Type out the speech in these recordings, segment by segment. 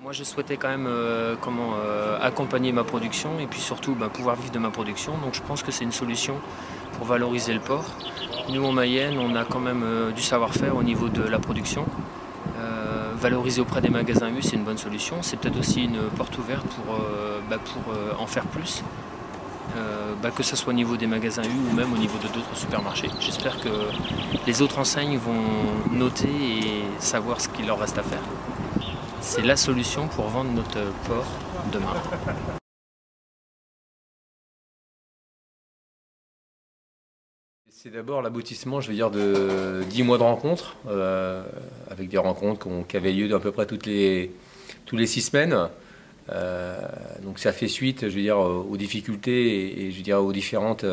Moi, je souhaitais quand même accompagner ma production et puis surtout pouvoir vivre de ma production. Donc je pense que c'est une solution pour valoriser le porc. Nous en Mayenne, on a quand même du savoir-faire au niveau de la production. Valoriser auprès des magasins U, c'est une bonne solution. C'est peut-être aussi une porte ouverte pour en faire plus. Que ce soit au niveau des magasins U ou même au niveau de d'autres supermarchés. J'espère que les autres enseignes vont noter et savoir ce qu'il leur reste à faire. C'est la solution pour vendre notre porc demain. C'est d'abord l'aboutissement, je veux dire, de 10 mois de rencontres, avec des rencontres qui avaient lieu à peu près tous les 6 semaines. Donc ça fait suite, je veux dire, aux difficultés et je veux dire aux différentes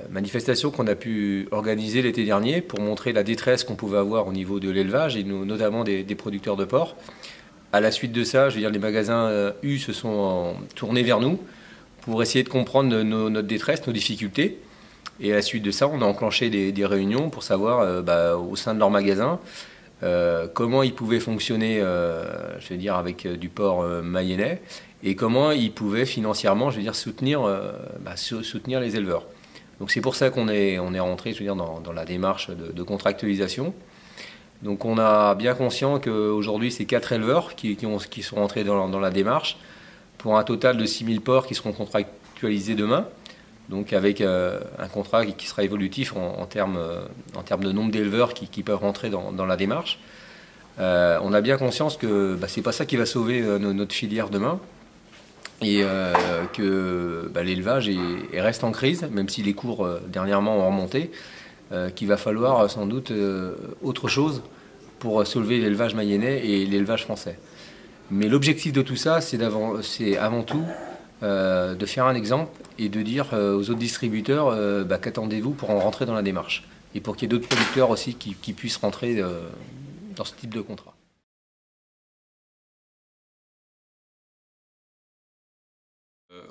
manifestations qu'on a pu organiser l'été dernier pour montrer la détresse qu'on pouvait avoir au niveau de l'élevage et notamment des producteurs de porc. À la suite de ça, je veux dire, les magasins U se sont tournés vers nous pour essayer de comprendre notre détresse, nos difficultés. Et à la suite de ça, on a enclenché des réunions pour savoir au sein de leur magasin comment ils pouvaient fonctionner, je veux dire, avec du porc mayennais et comment ils pouvaient financièrement, je veux dire, soutenir les éleveurs. Donc c'est pour ça qu'on est rentré, je veux dire, dans la démarche de contractualisation. Donc on a bien conscient qu'aujourd'hui c'est 4 éleveurs qui sont rentrés dans la démarche pour un total de 6000 porcs qui seront contractualisés demain. Donc avec un contrat qui sera évolutif en termes de nombre d'éleveurs qui peuvent rentrer dans la démarche. On a bien conscience que c'est pas ça qui va sauver notre filière demain et que l'élevage reste en crise, même si les cours dernièrement ont remonté, qu'il va falloir sans doute autre chose pour soulever l'élevage mayennais et l'élevage français. Mais l'objectif de tout ça, c'est avant tout de faire un exemple et de dire aux autres distributeurs qu'attendez-vous pour en rentrer dans la démarche et pour qu'il y ait d'autres producteurs aussi qui puissent rentrer dans ce type de contrat.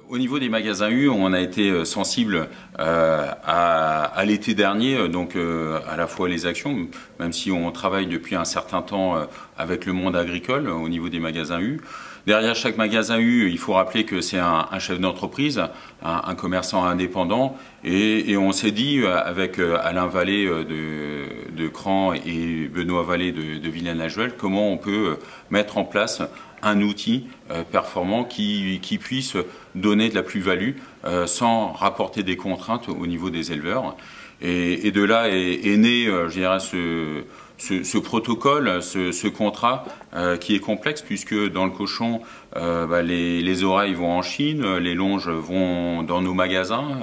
Au niveau des magasins U, on a été sensible à l'été dernier, donc à la fois les actions, même si on travaille depuis un certain temps avec le monde agricole au niveau des magasins U. Derrière chaque magasin U, il faut rappeler que c'est un chef d'entreprise, un commerçant indépendant, et on s'est dit avec Alain Vallée de Cran et Benoît Vallée de Villaine-la-Juhel comment on peut mettre en place un outil performant qui puisse donner de la plus-value sans rapporter des contraintes au niveau des éleveurs. Et de là est né, je dirais, ce protocole, ce contrat qui est complexe puisque dans le cochon, les oreilles vont en Chine, les longes vont dans nos magasins,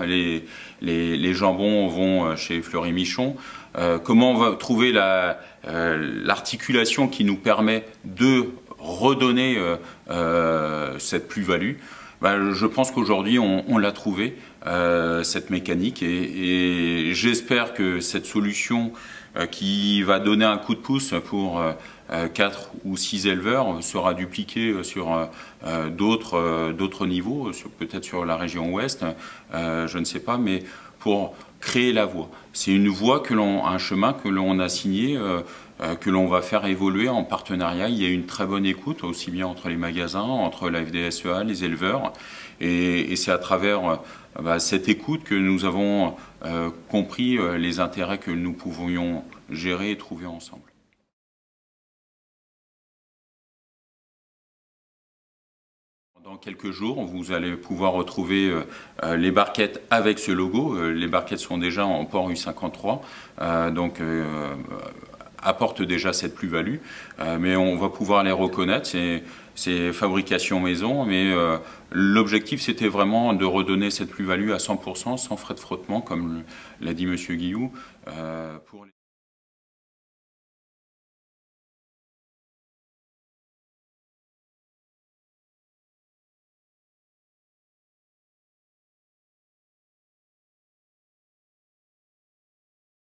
les jambons vont chez Fleury Michon. Comment on va trouver l'articulation qui nous permet de redonner cette plus-value? Je pense qu'aujourd'hui on l'a trouvé, cette mécanique, et j'espère que cette solution qui va donner un coup de pouce pour 4 ou 6 éleveurs sera dupliquée sur d'autres niveaux, peut-être sur la région ouest, je ne sais pas, mais pour créer la voie. C'est une voie un chemin que l'on a signé, que l'on va faire évoluer en partenariat. Il y a une très bonne écoute, aussi bien entre les magasins, entre la FDSEA, les éleveurs, et c'est à travers cette écoute que nous avons compris les intérêts que nous pouvions gérer et trouver ensemble. Dans quelques jours, vous allez pouvoir retrouver les barquettes avec ce logo. Les barquettes sont déjà en port U53, donc apportent déjà cette plus-value, mais on va pouvoir les reconnaître. C'est fabrication maison, mais l'objectif c'était vraiment de redonner cette plus-value à 100% sans frais de frottement, comme l'a dit Monsieur Guillou.